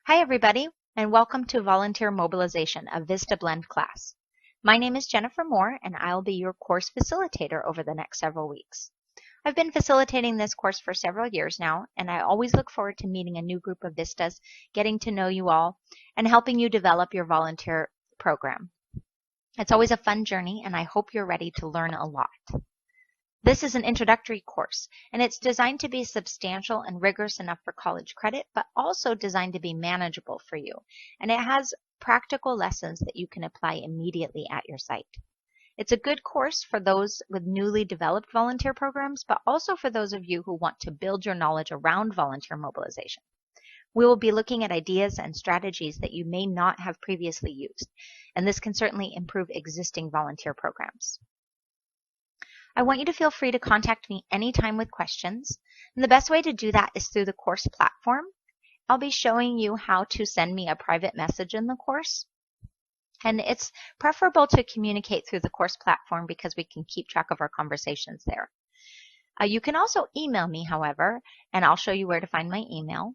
Hi everybody, and welcome to Volunteer Mobilization, a VISTA Blend class. My name is Jennifer Moore, and I'll be your course facilitator over the next several weeks. I've been facilitating this course for several years now, and I always look forward to meeting a new group of VISTAs, getting to know you all, and helping you develop your volunteer program. It's always a fun journey, and I hope you're ready to learn a lot. This is an introductory course, and it's designed to be substantial and rigorous enough for college credit, but also designed to be manageable for you. And it has practical lessons that you can apply immediately at your site. It's a good course for those with newly developed volunteer programs, but also for those of you who want to build your knowledge around volunteer mobilization. We will be looking at ideas and strategies that you may not have previously used, and this can certainly improve existing volunteer programs. I want you to feel free to contact me anytime with questions, and the best way to do that is through the course platform. I'll be showing you how to send me a private message in the course, and it's preferable to communicate through the course platform because we can keep track of our conversations there. You can also email me, however, and I'll show you where to find my email.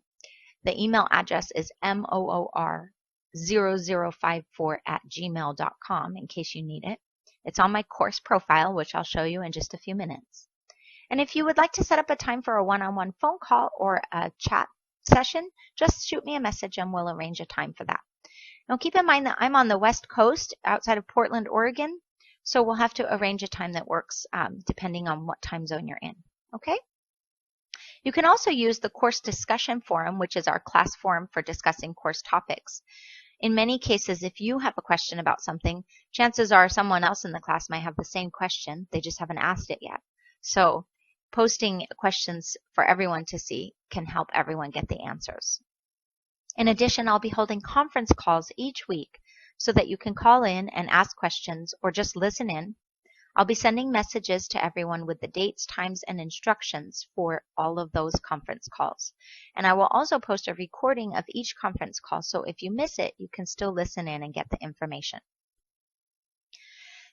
The email address is moor0054@gmail.com in case you need it. It's on my course profile, which I'll show you in just a few minutes. And if you would like to set up a time for a one-on-one phone call or a chat session, just shoot me a message and we'll arrange a time for that. Now keep in mind that I'm on the West Coast outside of Portland, Oregon, so we'll have to arrange a time that works depending on what time zone you're in. Okay? You can also use the course discussion forum, which is our class forum for discussing course topics. In many cases, if you have a question about something, chances are someone else in the class might have the same question. They just haven't asked it yet. So posting questions for everyone to see can help everyone get the answers. In addition, I'll be holding conference calls each week so that you can call in and ask questions or just listen in. I'll be sending messages to everyone with the dates, times, and instructions for all of those conference calls. And I will also post a recording of each conference call, so if you miss it, you can still listen in and get the information.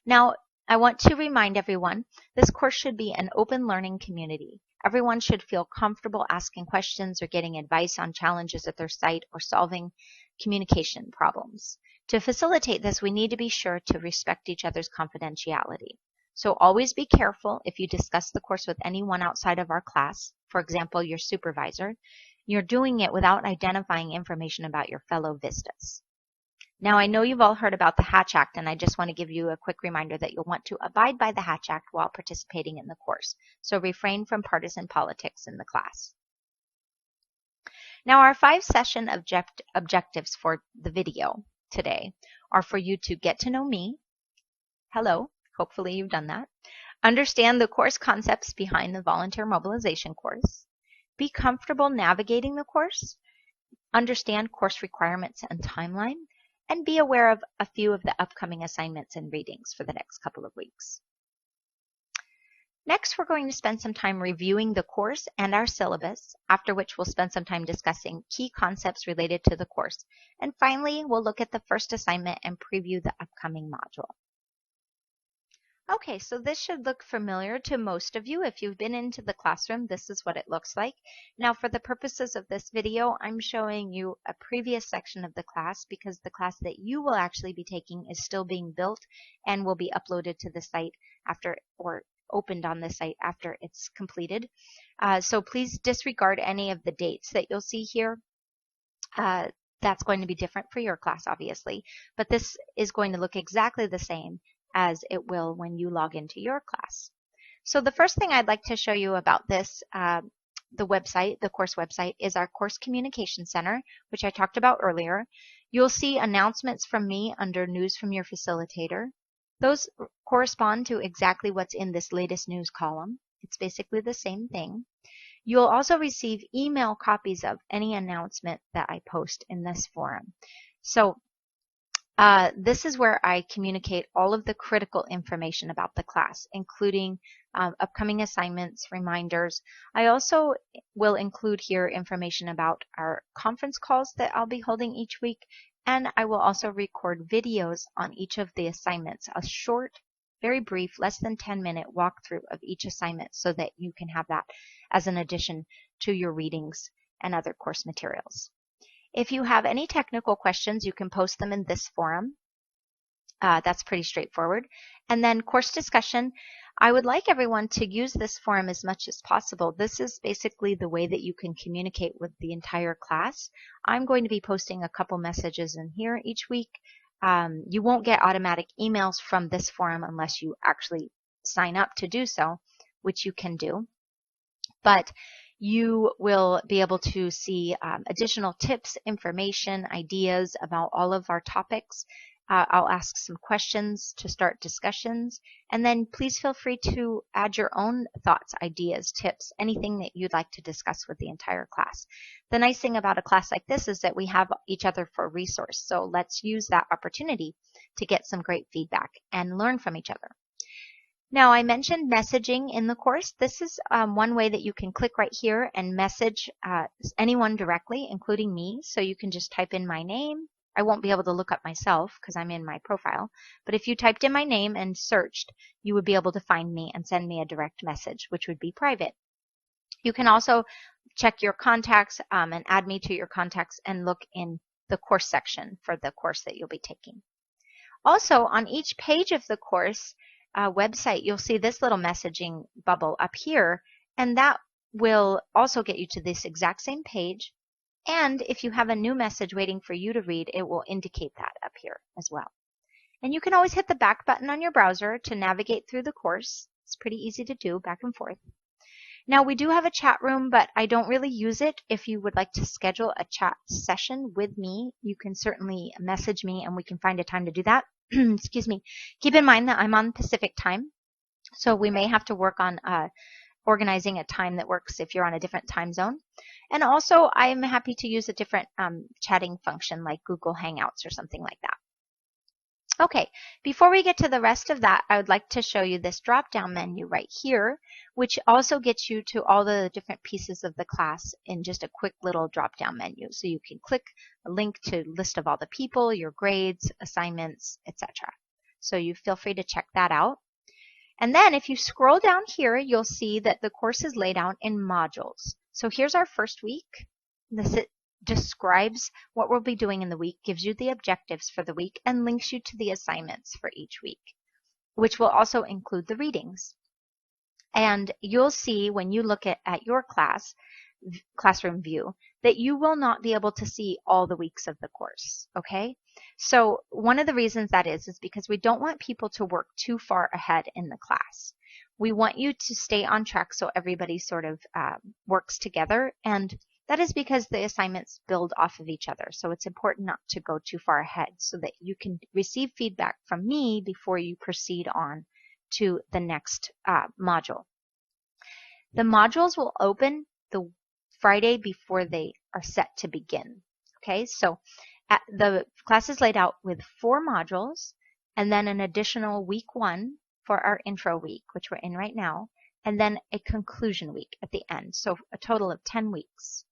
Now, I want to remind everyone, this course should be an open learning community. Everyone should feel comfortable asking questions or getting advice on challenges at their site or solving communication problems. To facilitate this, we need to be sure to respect each other's confidentiality. So always be careful if you discuss the course with anyone outside of our class, for example, your supervisor. You're doing it without identifying information about your fellow VISTAs. Now, I know you've all heard about the Hatch Act, and I just want to give you a quick reminder that you'll want to abide by the Hatch Act while participating in the course. So refrain from partisan politics in the class. Now, our 5-session objectives for the video today are for you to get to know me. Hello. Hopefully you've done that. Understand the course concepts behind the volunteer mobilization course. Be comfortable navigating the course. Understand course requirements and timeline. And be aware of a few of the upcoming assignments and readings for the next couple of weeks. Next, we're going to spend some time reviewing the course and our syllabus, after which we'll spend some time discussing key concepts related to the course. And finally, we'll look at the first assignment and preview the upcoming module. Okay, so this should look familiar to most of you. If you've been into the classroom, this is what it looks like. Now, for the purposes of this video, I'm showing you a previous section of the class because the class that you will actually be taking is still being built and will be uploaded to the site after, or opened on the site after it's completed. So please disregard any of the dates that you'll see here. That's going to be different for your class, obviously, but this is going to look exactly the same as it will when you log into your class. So the first thing I'd like to show you about this, the website, the course website, is our Course Communication Center, which I talked about earlier. You'll see announcements from me under News from Your Facilitator. Those correspond to exactly what's in this latest news column. It's basically the same thing. You'll also receive email copies of any announcement that I post in this forum. So this is where I communicate all of the critical information about the class, including upcoming assignments, reminders. I also will include here information about our conference calls that I'll be holding each week, and I will also record videos on each of the assignments, a short, very brief, less than 10-minute walkthrough of each assignment so that you can have that as an addition to your readings and other course materials. If you have any technical questions, you can post them in this forum. That's pretty straightforward. And then course discussion, I would like everyone to use this forum as much as possible. This is basically the way that you can communicate with the entire class. I'm going to be posting a couple messages in here each week. You won't get automatic emails from this forum unless you actually sign up to do so, which you can do. But you will be able to see additional tips, information, ideas about all of our topics. I'll ask some questions to start discussions, and then please feel free to add your own thoughts, ideas, tips, anything that you'd like to discuss with the entire class. The nice thing about a class like this is that we have each other for a resource, so let's use that opportunity to get some great feedback and learn from each other. Now, I mentioned messaging in the course. This is one way that you can click right here and message anyone directly, including me. So you can just type in my name. I won't be able to look up myself because I'm in my profile. But if you typed in my name and searched, you would be able to find me and send me a direct message, which would be private. You can also check your contacts and add me to your contacts and look in the course section for the course that you'll be taking. Also, on each page of the course website, you'll see this little messaging bubble up here, and that will also get you to this exact same page. And if you have a new message waiting for you to read, it will indicate that up here as well. And you can always hit the back button on your browser to navigate through the course. It's pretty easy to do, back and forth. Now, we do have a chat room, but I don't really use it. If you would like to schedule a chat session with me, you can certainly message me and we can find a time to do that. Excuse me. Keep in mind that I'm on Pacific time, so we may have to work on organizing a time that works if you're on a different time zone. And also, I'm happy to use a different chatting function like Google Hangouts or something like that. Okay, before we get to the rest of that, I would like to show you this drop-down menu right here, which also gets you to all the different pieces of the class in just a quick little drop-down menu. So you can click a link to a list of all the people, your grades, assignments, etc. So you feel free to check that out. And then if you scroll down here, you'll see that the course is laid out in modules. So here's our first week. This describes what we'll be doing in the week, gives you the objectives for the week, and links you to the assignments for each week, which will also include the readings. And you'll see when you look at your classroom view that you will not be able to see all the weeks of the course, okay? So one of the reasons that is because we don't want people to work too far ahead in the class. We want you to stay on track so everybody sort of works together, and that is because the assignments build off of each other. So it's important not to go too far ahead so that you can receive feedback from me before you proceed on to the next module. The modules will open the Friday before they are set to begin. Okay, so the class is laid out with 4 modules and then an additional week 1 for our intro week, which we're in right now, and then a conclusion week at the end. So a total of 10 weeks.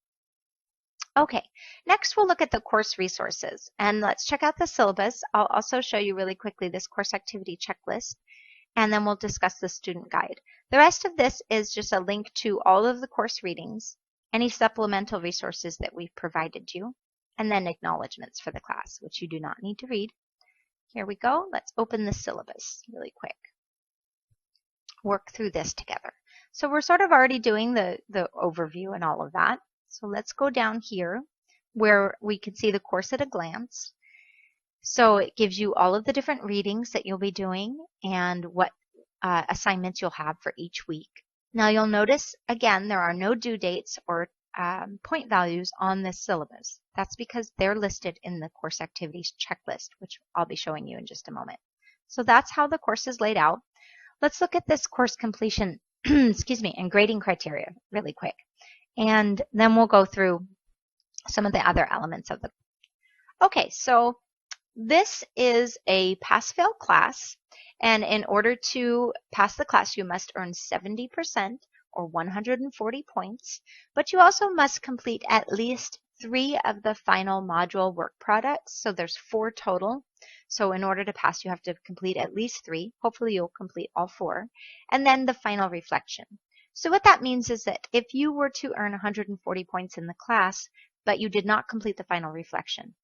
Okay, next we'll look at the course resources, and let's check out the syllabus. I'll also show you really quickly this course activity checklist, and then we'll discuss the student guide. The rest of this is just a link to all of the course readings, any supplemental resources that we've provided you, and then acknowledgments for the class, which you do not need to read. Here we go. Let's open the syllabus really quick. Work through this together. So we're sort of already doing the overview and all of that. So let's go down here where we can see the course at a glance. So it gives you all of the different readings that you'll be doing and what assignments you'll have for each week. Now you'll notice, again, there are no due dates or point values on this syllabus. That's because they're listed in the course activities checklist, which I'll be showing you in just a moment. So that's how the course is laid out. Let's look at this course completion excuse me, and grading criteria really quick. And then we'll go through some of the other elements of the. Okay, so this is a pass-fail class, and in order to pass the class, you must earn 70% or 140 points, but you also must complete at least 3 of the final module work products. So there's 4 total. So in order to pass, you have to complete at least 3. Hopefully you'll complete all 4. And then the final reflection. So what that means is that if you were to earn 140 points in the class, but you did not complete the final reflection,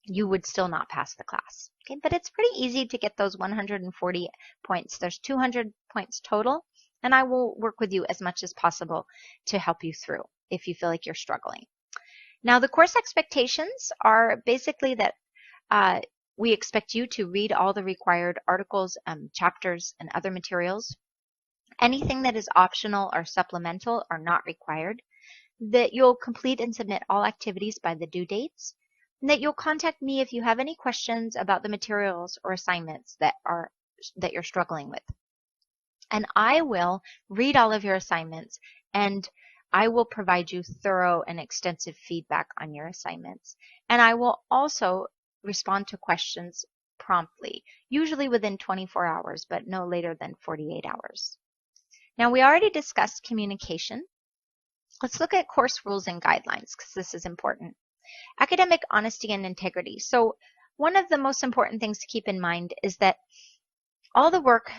you would still not pass the class. Okay, but it's pretty easy to get those 140 points. There's 200 points total, and I will work with you as much as possible to help you through if you feel like you're struggling. Now, the course expectations are basically that we expect you to read all the required articles, chapters, and other materials. Anything that is optional or supplemental are not required. That you'll complete and submit all activities by the due dates. And that you'll contact me if you have any questions about the materials or assignments that you're struggling with. And I will read all of your assignments, and I will provide you thorough and extensive feedback on your assignments. And I will also respond to questions promptly, usually within 24 hours, but no later than 48 hours. Now, we already discussed communication. Let's look at course rules and guidelines, because this is important. Academic honesty and integrity. So one of the most important things to keep in mind is that all the work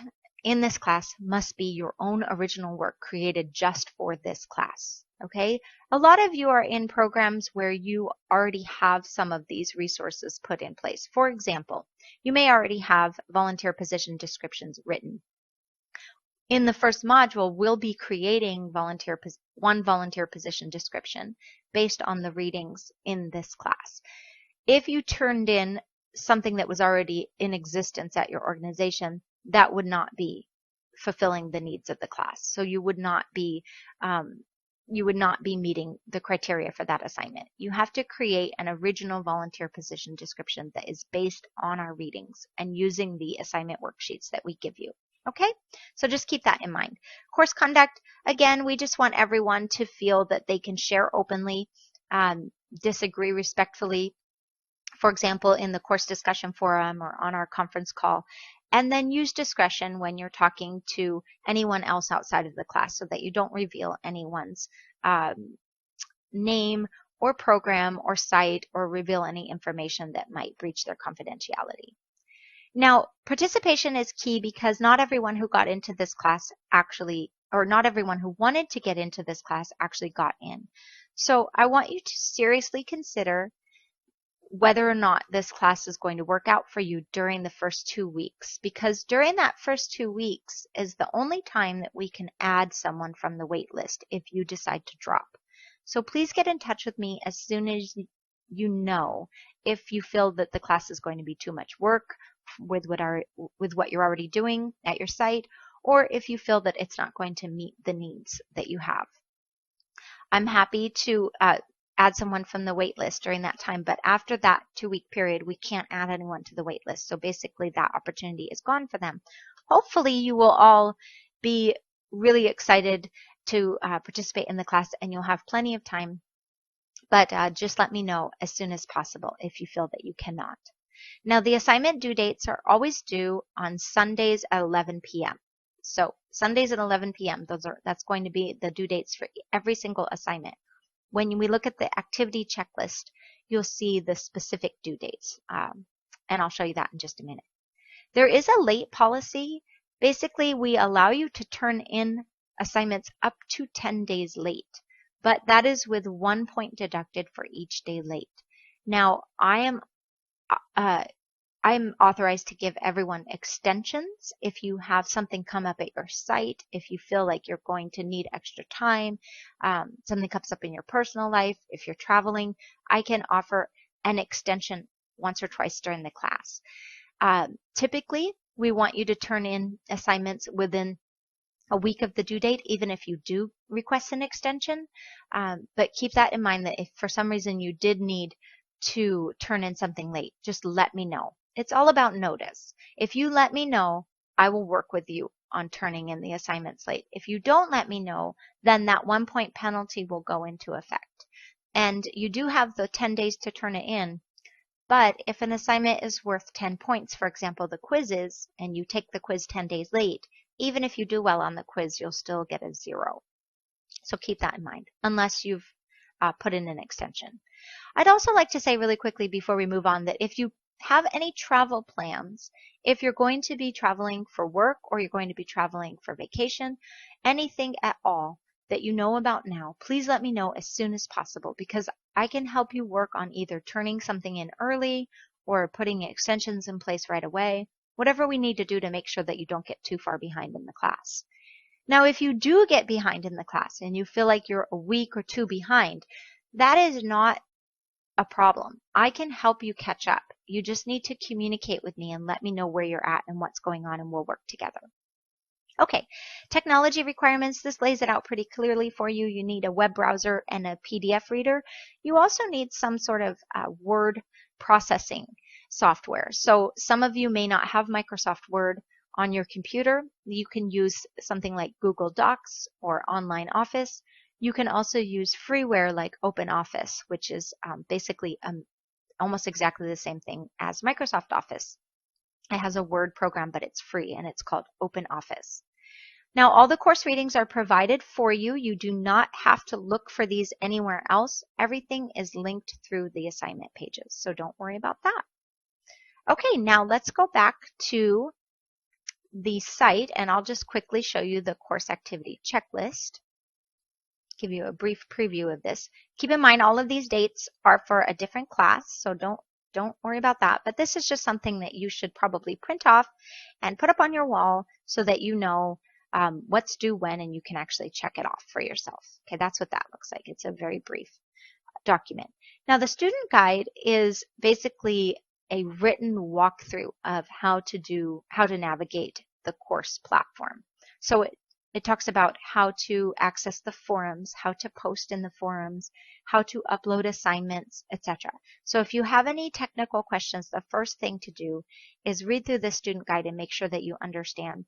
in this class must be your own original work created just for this class. Okay? A lot of you are in programs where you already have some of these resources put in place. For example, you may already have volunteer position descriptions written. In the first module, we'll be creating one volunteer position description based on the readings in this class. If you turned in something that was already in existence at your organization, that would not be fulfilling the needs of the class. So you would not be meeting the criteria for that assignment. You have to create an original volunteer position description that is based on our readings and using the assignment worksheets that we give you. Okay, so just keep that in mind. Course conduct, again, we just want everyone to feel that they can share openly, disagree respectfully, for example, in the course discussion forum or on our conference call, and then use discretion when you're talking to anyone else outside of the class so that you don't reveal anyone's name or program or site or reveal any information that might breach their confidentiality. Now, participation is key because not everyone who got into this class not everyone who wanted to get into this class actually got in. So I want you to seriously consider whether or not this class is going to work out for you during the first 2 weeks, because during that first 2 weeks is the only time that we can add someone from the wait list if you decide to drop. So please get in touch with me as soon as you know if you feel that the class is going to be too much work with what you're already doing at your site, or if you feel that it's not going to meet the needs that you have. I'm happy to add someone from the wait list during that time, but after that 2-week period, we can't add anyone to the wait list. So basically that opportunity is gone for them. Hopefully you will all be really excited to participate in the class, and you'll have plenty of time, but just let me know as soon as possible if you feel that you cannot. Now, the assignment due dates are always due on Sundays at 11 p.m. So Sundays at 11 p.m., that's going to be the due dates for every single assignment. When we look at the activity checklist, you'll see the specific due dates, and I'll show you that in just a minute. There is a late policy. Basically, we allow you to turn in assignments up to 10 days late, but that is with 1 point deducted for each day late. Now, I'm authorized to give everyone extensions if you have something come up at your site, if you feel like you're going to need extra time, something comes up in your personal life, if you're traveling, I can offer an extension once or twice during the class. Typically, we want you to turn in assignments within a week of the due date, even if you do request an extension. But keep that in mind that if for some reason you did need to turn in something late, just let me know. It's all about notice. If you let me know, I will work with you on turning in the assignments late. If you don't let me know, then that 1 point penalty will go into effect. And you do have the 10 days to turn it in, but if an assignment is worth 10 points, for example, the quiz is, and you take the quiz 10 days late, even if you do well on the quiz, you'll still get a 0. So keep that in mind, unless you've put in an extension. I'd also like to say really quickly before we move on that if you have any travel plans, if you're going to be traveling for work or you're going to be traveling for vacation, anything at all, that you know about now, please let me know as soon as possible, because I can help you work on either turning something in early or putting extensions in place right away, whatever we need to do to make sure that you don't get too far behind in the class. Now, if you do get behind in the class and you feel like you're a week or two behind, that is not a problem. I can help you catch up. You just need to communicate with me and let me know where you're at and what's going on, and we'll work together. Okay, technology requirements. This lays it out pretty clearly for you. You need a web browser and a PDF reader. You also need some sort of word processing software. So some of you may not have Microsoft Word on your computer. You can use something like Google Docs or Online Office. You can also use freeware like OpenOffice, which is basically almost exactly the same thing as Microsoft Office. It has a Word program, but it's free, and it's called OpenOffice. Now, all the course readings are provided for you. You do not have to look for these anywhere else. Everything is linked through the assignment pages, so don't worry about that. Okay, now let's go back to the site, and I'll just quickly show you the course activity checklist. Give you a brief preview of this. Keep in mind all of these dates are for a different class, so don't worry about that. But this is just something that you should probably print off and put up on your wall so that you know what's due when, and you can actually check it off for yourself. Okay, that's what that looks like. It's a very brief document. Now, the student guide is basically a written walkthrough of how to navigate the course platform. So it talks about how to access the forums, how to post in the forums, how to upload assignments, etc. So if you have any technical questions, the first thing to do is read through the student guide and make sure that you understand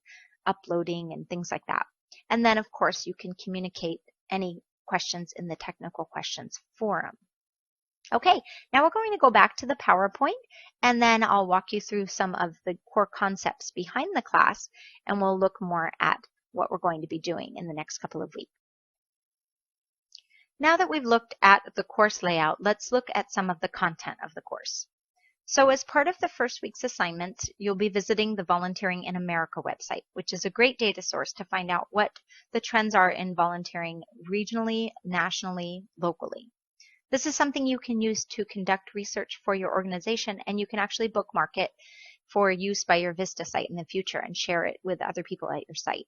uploading and things like that. And then, of course, you can communicate any questions in the technical questions forum. Okay, now we're going to go back to the PowerPoint, and then I'll walk you through some of the core concepts behind the class, and we'll look more at what we're going to be doing in the next couple of weeks. Now that we've looked at the course layout, let's look at some of the content of the course. So as part of the first week's assignment, you'll be visiting the Volunteering in America website, which is a great data source to find out what the trends are in volunteering regionally, nationally, locally. This is something you can use to conduct research for your organization, and you can actually bookmark it for use by your VISTA site in the future and share it with other people at your site.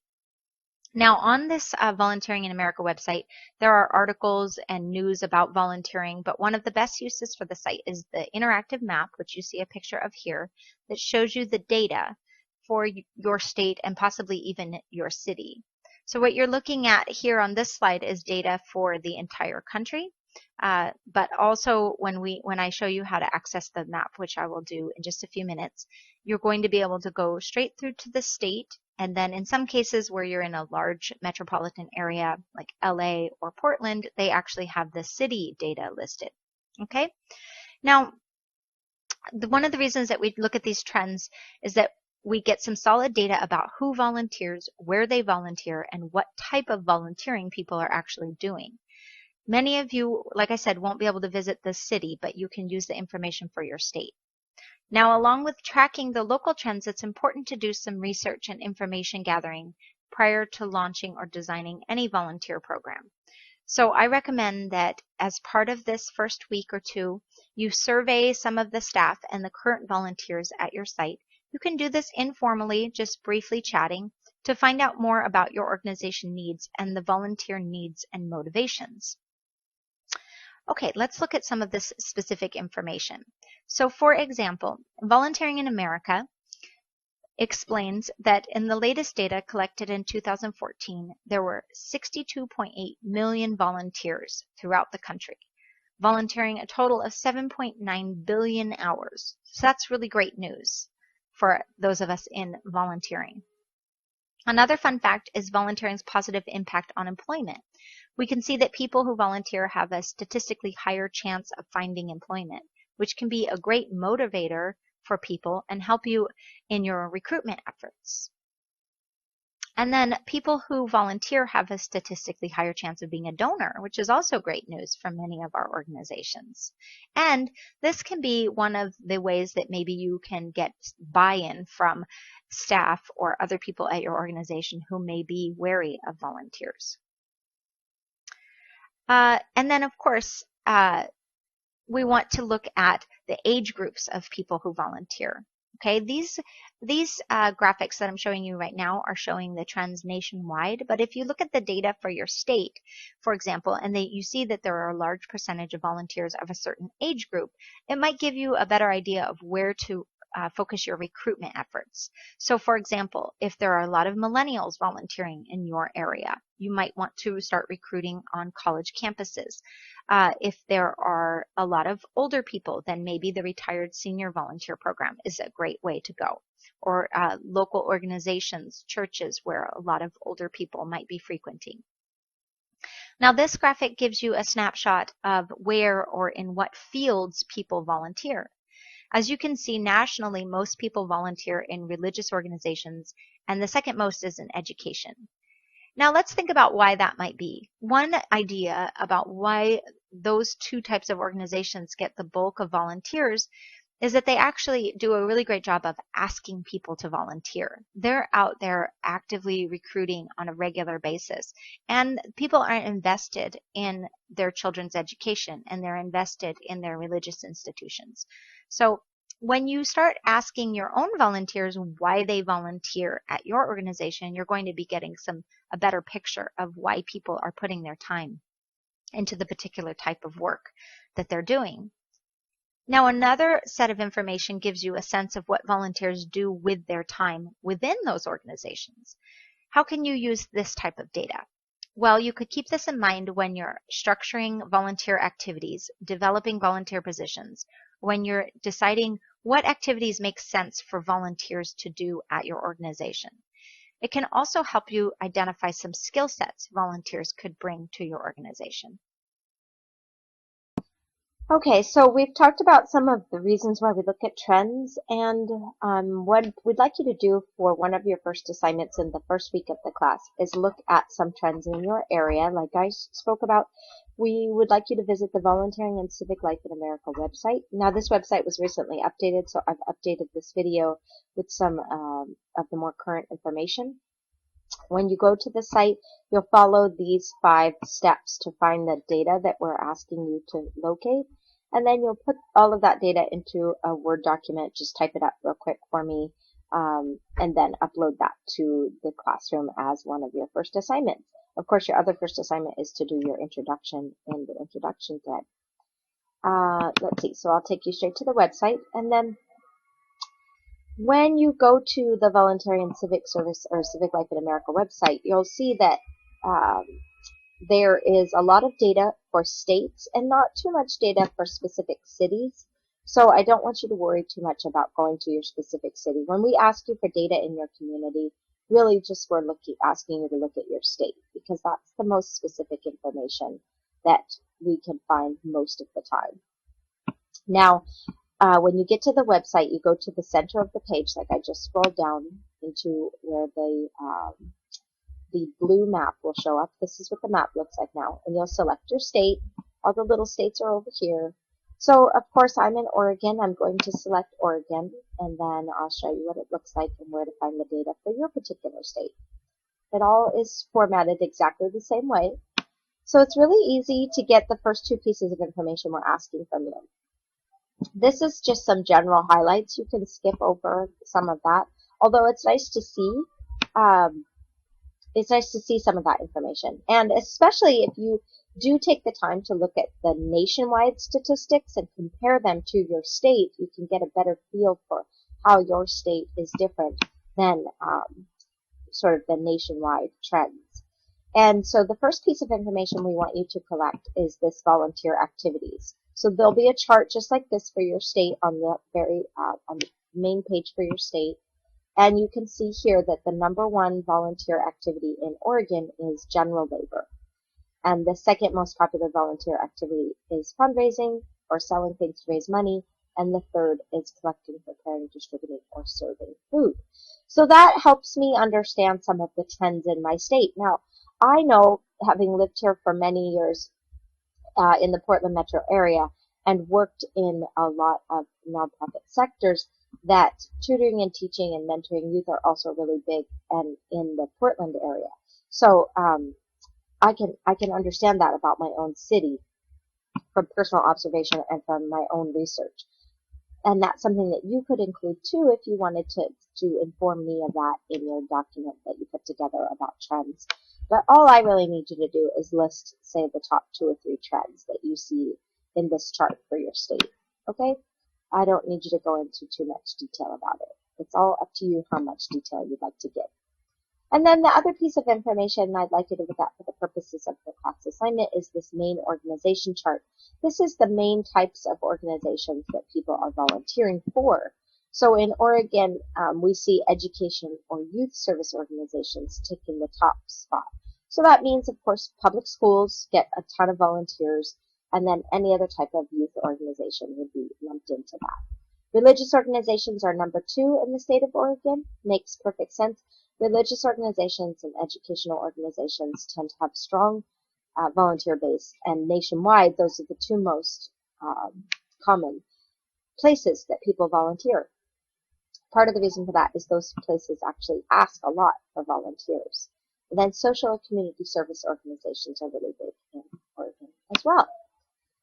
Now, on this Volunteering in America website, there are articles and news about volunteering, but one of the best uses for the site is the interactive map, which you see a picture of here, that shows you the data for your state and possibly even your city. So what you're looking at here on this slide is data for the entire country, but also when I show you how to access the map, which I will do in just a few minutes, you're going to be able to go straight through to the state. And then in some cases where you're in a large metropolitan area like LA or Portland, they actually have the city data listed. Okay? Now, one of the reasons that we look at these trends is that we get some solid data about who volunteers, where they volunteer, and what type of volunteering people are actually doing. Many of you, like I said, won't be able to visit the city, but you can use the information for your state. Now, along with tracking the local trends, it's important to do some research and information gathering prior to launching or designing any volunteer program. So I recommend that as part of this first week or two, you survey some of the staff and the current volunteers at your site. You can do this informally, just briefly chatting, to find out more about your organization needs and the volunteer needs and motivations. Okay, let's look at some of this specific information. So for example, Volunteering in America explains that in the latest data collected in 2014, there were 62.8 million volunteers throughout the country, volunteering a total of 7.9 billion hours. So that's really great news for those of us in volunteering. Another fun fact is volunteering's positive impact on employment. We can see that people who volunteer have a statistically higher chance of finding employment, which can be a great motivator for people and help you in your recruitment efforts. And then people who volunteer have a statistically higher chance of being a donor, which is also great news for many of our organizations. And this can be one of the ways that maybe you can get buy-in from staff or other people at your organization who may be wary of volunteers. And then, of course, we want to look at the age groups of people who volunteer. Okay, these graphics that I'm showing you right now are showing the trends nationwide, but if you look at the data for your state, for example, and you see that there are a large percentage of volunteers of a certain age group, it might give you a better idea of where to focus your recruitment efforts. So for example, if there are a lot of millennials volunteering in your area, you might want to start recruiting on college campuses. If there are a lot of older people, then maybe the retired senior volunteer program is a great way to go. Or local organizations, churches where a lot of older people might be frequenting. Now this graphic gives you a snapshot of where or in what fields people volunteer. As you can see, nationally, most people volunteer in religious organizations, and the second most is in education. Now let's think about why that might be. One idea about why those two types of organizations get the bulk of volunteers is that they actually do a really great job of asking people to volunteer. They're out there actively recruiting on a regular basis, and people are invested in their children's education, and they're invested in their religious institutions. So when you start asking your own volunteers why they volunteer at your organization, you're going to be getting a better picture of why people are putting their time into the particular type of work that they're doing. Now, another set of information gives you a sense of what volunteers do with their time within those organizations. How can you use this type of data? Well, you could keep this in mind when you're structuring volunteer activities, developing volunteer positions, when you're deciding what activities make sense for volunteers to do at your organization. It can also help you identify some skill sets volunteers could bring to your organization. Okay, so we've talked about some of the reasons why we look at trends, and what we'd like you to do for one of your first assignments in the first week of the class is look at some trends in your area. Like I spoke about, we would like you to visit the Volunteering and Civic Life in America website. Now, this website was recently updated, so I've updated this video with some of the more current information. When you go to the site, you'll follow these 5 steps to find the data that we're asking you to locate. And then you'll put all of that data into a Word document. Just type it up real quick for me, and then upload that to the classroom as one of your first assignments. Of course, your other first assignment is to do your introduction in the introduction thread. Let's see. So I'll take you straight to the website, and then when you go to the Voluntary and Civic Service or Civic Life in America website, you'll see that there is a lot of data for states and not too much data for specific cities. So I don't want you to worry too much about going to your specific city. When we ask you for data in your community, really just we're asking you to look at your state, because that's the most specific information that we can find most of the time. Now, when you get to the website, you go to the center of the page, like I just scrolled down into where the blue map will show up. This is what the map looks like now. And you'll select your state. All the little states are over here. So, of course, I'm in Oregon. I'm going to select Oregon, and then I'll show you what it looks like and where to find the data for your particular state. It all is formatted exactly the same way. So it's really easy to get the first 2 pieces of information we're asking from you. This is just some general highlights. You can skip over some of that, although it's nice to see. It's nice to see some of that information, and especially if you do take the time to look at the nationwide statistics and compare them to your state, you can get a better feel for how your state is different than sort of the nationwide trends. And so the first piece of information we want you to collect is this volunteer activities. So there'll be a chart just like this for your state on the on the main page for your state. And you can see here that the #1 volunteer activity in Oregon is general labor. And the second most popular volunteer activity is fundraising or selling things to raise money. And the third is collecting, preparing, distributing, or serving food. So that helps me understand some of the trends in my state. Now, I know, having lived here for many years in the Portland metro area and worked in a lot of nonprofit sectors, that tutoring and teaching and mentoring youth are also really big and in the Portland area. So I can understand that about my own city from personal observation and from my own research. And that's something that you could include too if you wanted to inform me of that in your document that you put together about trends. But all I really need you to do is list, say, the top 2 or 3 trends that you see in this chart for your state. Okay? I don't need you to go into too much detail about it. It's all up to you how much detail you'd like to give. And then the other piece of information I'd like you to look at for the purposes of the class assignment is this main organization chart. This is the main types of organizations that people are volunteering for. So in Oregon, we see education or youth service organizations taking the top spot. So that means, of course, public schools get a ton of volunteers, and then any other type of youth organization would be lumped into that. Religious organizations are number 2 in the state of Oregon. Makes perfect sense. Religious organizations and educational organizations tend to have strong volunteer base, and nationwide, those are the 2 most common places that people volunteer. Part of the reason for that is those places actually ask a lot for volunteers. And then social and community service organizations are really big in Oregon as well.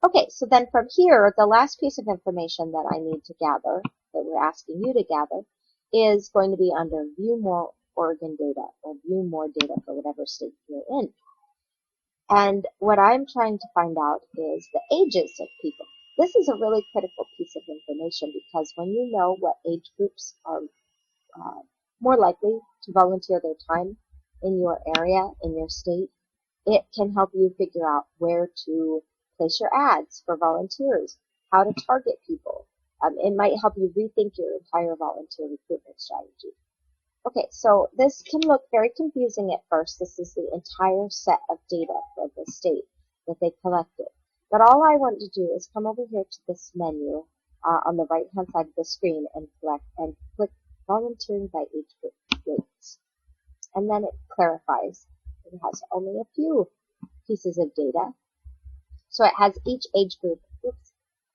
Okay, so then from here, the last piece of information that I need to gather, that we're asking you to gather, is going to be under View More Oregon Data, or View More Data for whatever state you're in. And what I'm trying to find out is the ages of people. This is a really critical piece of information because when you know what age groups are more likely to volunteer their time in your area, in your state, it can help you figure out where to place your ads for volunteers, how to target people. It might help you rethink your entire volunteer recruitment strategy. Okay, so this can look very confusing at first. This is the entire set of data for the state that they collected. But all I want to do is come over here to this menu on the right-hand side of the screen and click volunteering by age group rates. And then it clarifies. It has only a few pieces of data. So it has each age group. Oops,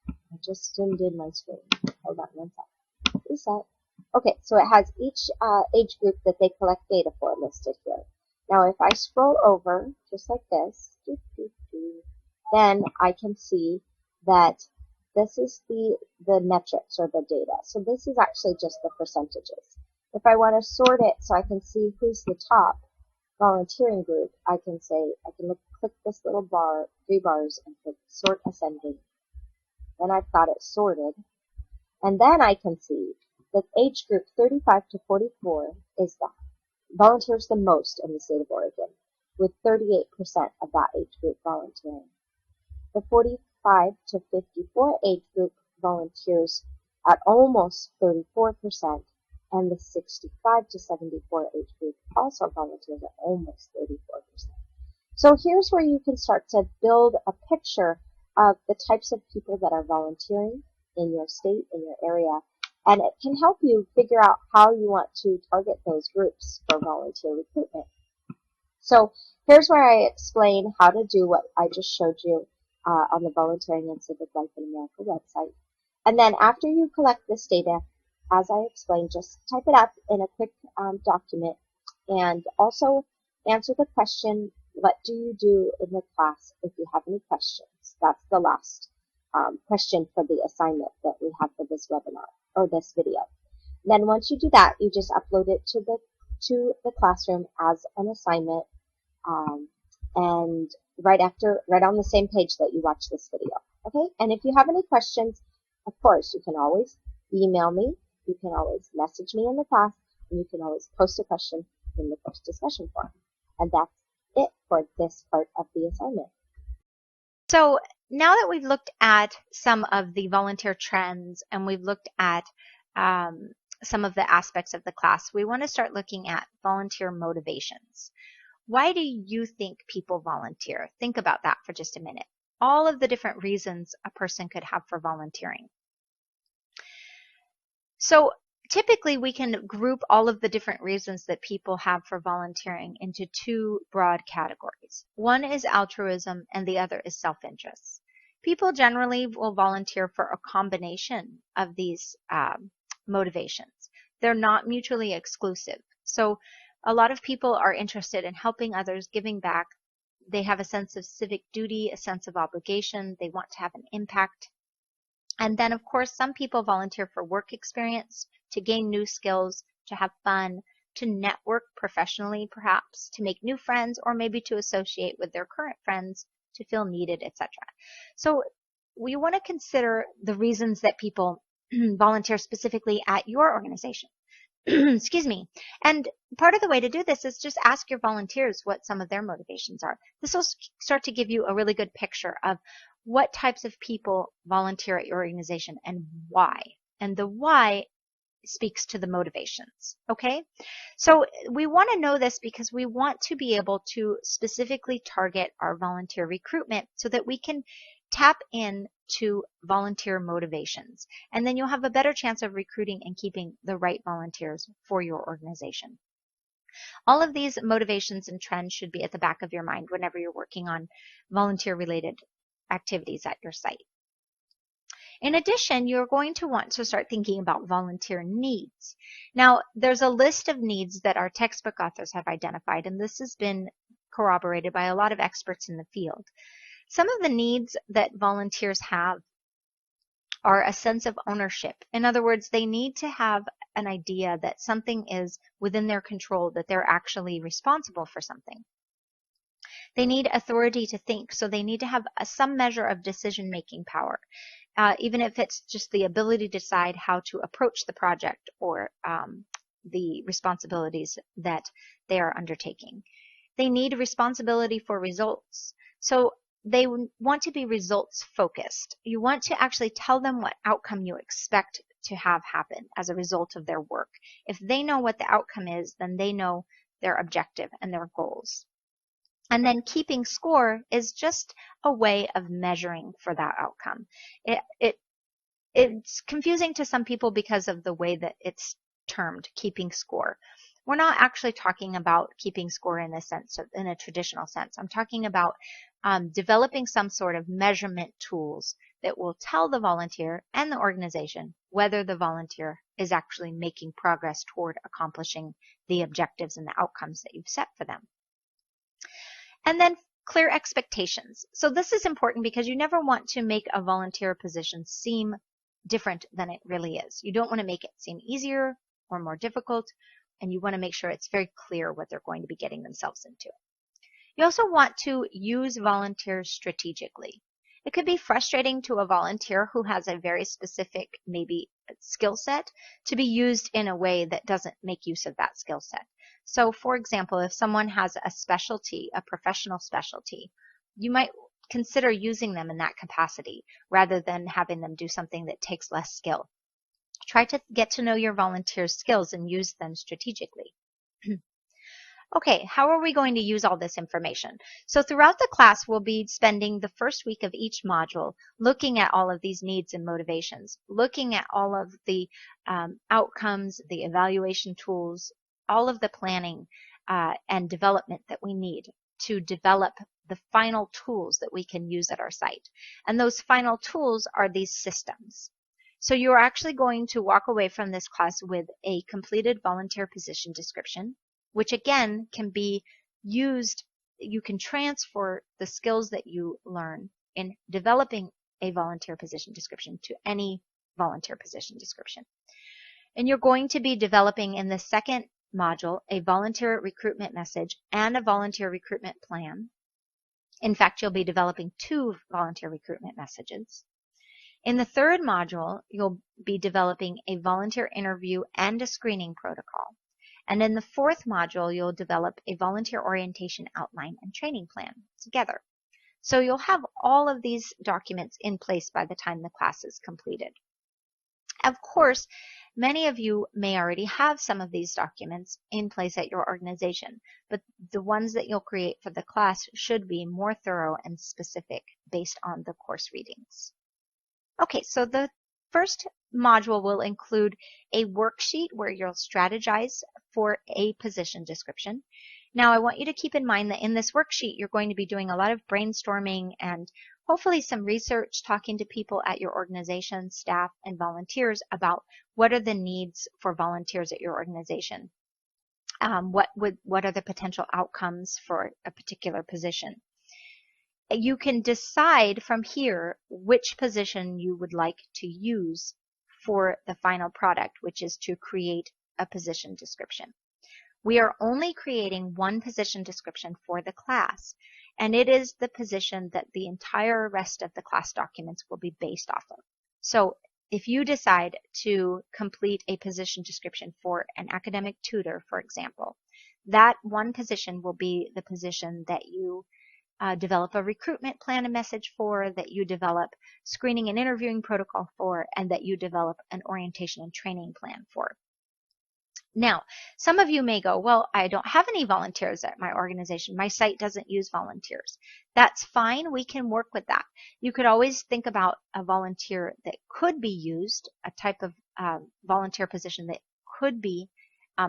I just zoomed in my screen. Hold on one sec. Reset. Okay, so it has each age group that they collect data for listed here. Now if I scroll over, just like this, then I can see that this is the metrics or the data. So this is actually just the percentages. If I want to sort it so I can see who's the top volunteering group, I can click this little bar, 3 bars, and click sort ascending. Then I've got it sorted. And then I can see that age group 35 to 44 is the volunteers the most in the state of Oregon, with 38% of that age group volunteering. The 45 to 54 age group volunteers at almost 34%, and the 65 to 74 age group also volunteers at almost 34%. So here's where you can start to build a picture of the types of people that are volunteering in your state, in your area, and it can help you figure out how you want to target those groups for volunteer recruitment. So here's where I explain how to do what I just showed you on the Volunteering and Civic Life in America website. And then after you collect this data, as I explained, just type it up in a quick document and also answer the question, what do you do in the class if you have any questions? That's the last question for the assignment that we have for this webinar or this video. Then once you do that, you just upload it to the classroom as an assignment, and right on the same page that you watch this video. Okay? And if you have any questions, of course, you can always email me, you can always message me in the class, and you can always post a question in the post discussion forum. And that's it for this part of the assignment. So now that we've looked at some of the volunteer trends and we've looked at some of the aspects of the class, we want to start looking at volunteer motivations. Why do you think people volunteer? Think about that for just a minute. All of the different reasons a person could have for volunteering. So typically we can group all of the different reasons that people have for volunteering into 2 broad categories. One is altruism and the other is self-interest. People generally will volunteer for a combination of these motivations. They're not mutually exclusive. So a lot of people are interested in helping others, giving back, They have a sense of civic duty, a sense of obligation. They want to have an impact. And then, of course, some people volunteer for work experience, to gain new skills, to have fun, to network professionally, perhaps, to make new friends, or maybe to associate with their current friends, to feel needed, etc. So we want to consider the reasons that people volunteer specifically at your organization. Excuse me. And part of the way to do this is just ask your volunteers what some of their motivations are. This will start to give you a really good picture of what types of people volunteer at your organization and why. And the why speaks to the motivations. Okay? So we want to know this because we want to be able to specifically target our volunteer recruitment so that we can tap in to volunteer motivations. And then you'll have a better chance of recruiting and keeping the right volunteers for your organization. All of these motivations and trends should be at the back of your mind whenever you're working on volunteer-related activities at your site. In addition, you're going to want to start thinking about volunteer needs. Now, there's a list of needs that our textbook authors have identified, and this has been corroborated by a lot of experts in the field. Some of the needs that volunteers have are a sense of ownership. In other words, they need to have an idea that something is within their control, that they're actually responsible for something. They need authority to think, so they need to have some measure of decision-making power, even if it's just the ability to decide how to approach the project or the responsibilities that they are undertaking. They need responsibility for results. So they want to be results focused. You want to actually tell them what outcome you expect to have happen as a result of their work. If they know what the outcome is, then they know their objective and their goals. And then keeping score is just a way of measuring for that outcome. It's confusing to some people because of the way that it's termed, keeping score. We're not actually talking about keeping score in a traditional sense. I'm talking about developing some sort of measurement tools that will tell the volunteer and the organization whether the volunteer is actually making progress toward accomplishing the objectives and the outcomes that you've set for them. And then clear expectations. So this is important because you never want to make a volunteer position seem different than it really is. You don't want to make it seem easier or more difficult, and you want to make sure it's very clear what they're going to be getting themselves into. You also want to use volunteers strategically. It could be frustrating to a volunteer who has a very specific, maybe, skill set to be used in a way that doesn't make use of that skill set. So, for example, if someone has a specialty, a professional specialty, you might consider using them in that capacity rather than having them do something that takes less skill. Try to get to know your volunteers' skills and use them strategically. Okay, how are we going to use all this information? So throughout the class, we'll be spending the first week of each module looking at all of these needs and motivations, looking at all of the outcomes, the evaluation tools, all of the planning and development that we need to develop the final tools that we can use at our site. And those final tools are these systems. So you're actually going to walk away from this class with a completed volunteer position description, which again can be used. You can transfer the skills that you learn in developing a volunteer position description to any volunteer position description. And you're going to be developing in the second module a volunteer recruitment message and a volunteer recruitment plan. In fact, you'll be developing 2 volunteer recruitment messages. In the third module, you'll be developing a volunteer interview and a screening protocol. And in the fourth module, you'll develop a volunteer orientation outline and training plan together. So you'll have all of these documents in place by the time the class is completed. Of course, many of you may already have some of these documents in place at your organization, but the ones that you'll create for the class should be more thorough and specific based on the course readings. Okay, so the first module will include a worksheet where you'll strategize for a position description. Now, I want you to keep in mind that in this worksheet, you're going to be doing a lot of brainstorming and hopefully some research, talking to people at your organization, staff, and volunteers about what are the needs for volunteers at your organization. What are the potential outcomes for a particular position? you can decide from here which position you would like to use for the final product, which is to create a position description. We are only creating one position description for the class, and it is the position that the entire rest of the class documents will be based off of. So if you decide to complete a position description for an academic tutor, for example, that one position will be the position that you develop a recruitment plan and message for, that you develop screening and interviewing protocol for, and that you develop an orientation and training plan for. Now, some of you may go, well, I don't have any volunteers at my organization. My site doesn't use volunteers. That's fine. We can work with that. You could always think about a volunteer that could be used, a type of volunteer position that could be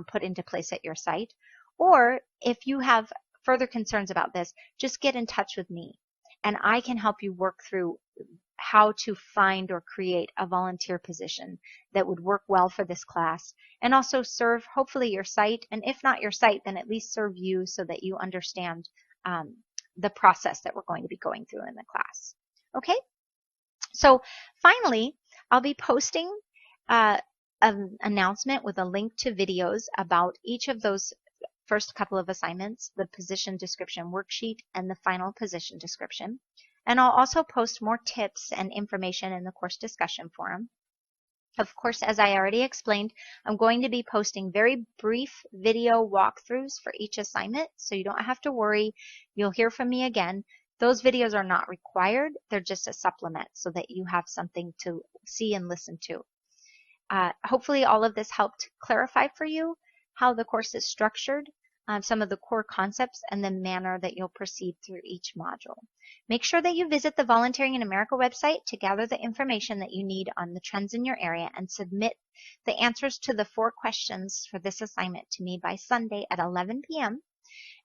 put into place at your site. Or if you have further concerns about this, just get in touch with me, and I can help you work through how to find or create a volunteer position that would work well for this class and also serve hopefully your site, and if not your site, then at least serve you so that you understand the process that we're going to be going through in the class. Okay, so finally, I'll be posting an announcement with a link to videos about each of those first couple of assignments, the position description worksheet and the final position description. And I'll also post more tips and information in the course discussion forum. Of course, as I already explained, I'm going to be posting very brief video walkthroughs for each assignment, so you don't have to worry. You'll hear from me again. Those videos are not required. They're just a supplement so that you have something to see and listen to. Hopefully all of this helped clarify for you how the course is structured, some of the core concepts, and the manner that you'll proceed through each module. Make sure that you visit the Volunteering in America website to gather the information that you need on the trends in your area and submit the answers to the 4 questions for this assignment to me by Sunday at 11 p.m.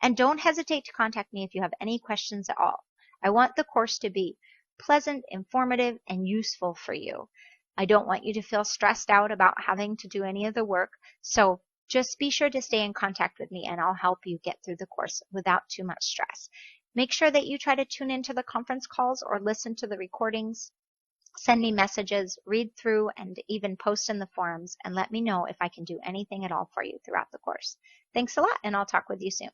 And don't hesitate to contact me if you have any questions at all. I want the course to be pleasant, informative, and useful for you. I don't want you to feel stressed out about having to do any of the work, so just be sure to stay in contact with me and I'll help you get through the course without too much stress. Make sure that you try to tune into the conference calls or listen to the recordings. Send me messages, read through, and even post in the forums, and let me know if I can do anything at all for you throughout the course. Thanks a lot, and I'll talk with you soon.